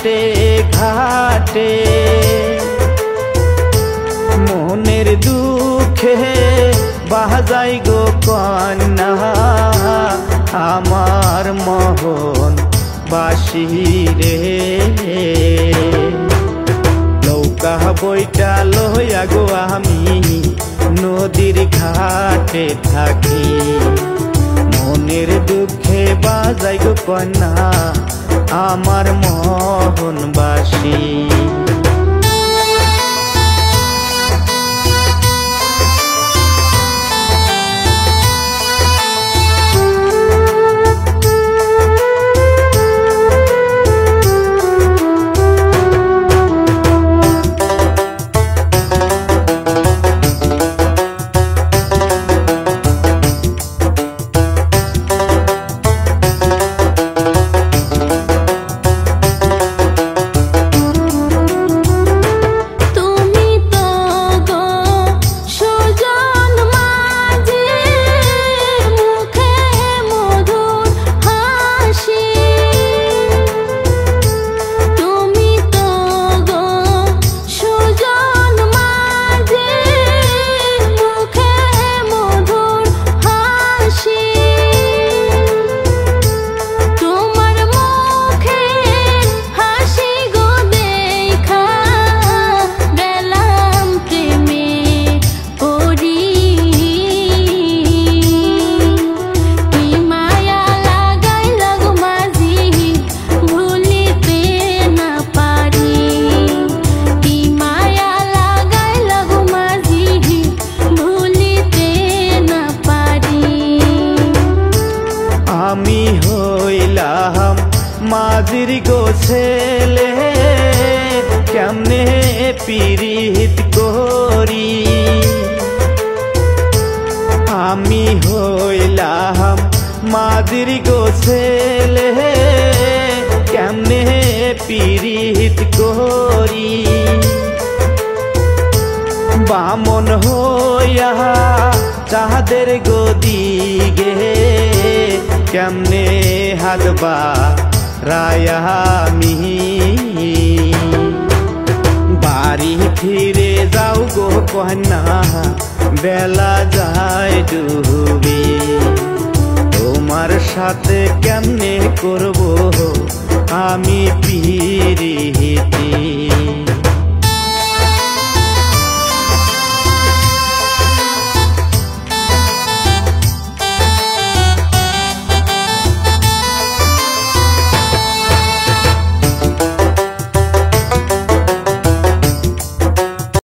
ঘাটে ঘাটে মনের দুঃখে বাজাই গো কন্যা আমার মোহন বাসি রে। নৌকা বইটা লইয়া গো আমি নদীর ঘাটে থাকি, মনের দুঃখে বাজাই গো কন্যা আমার মোহন বাসি। আমি হইলাম মাঝির গো ছেলে কেমনে পীড়িত করি, আমি হইলাম মাঝির গো ছেলে কেমনে পীড়িত করি। বামন হইয়া চাঁদের গদিগে কেমনে হাতবা রায়ামি, বাড়ি ফিরে যাও গো কন্যা বেলা যায় ডুবি, তোমার সাথে কেমনে করব আমি পিরিতি।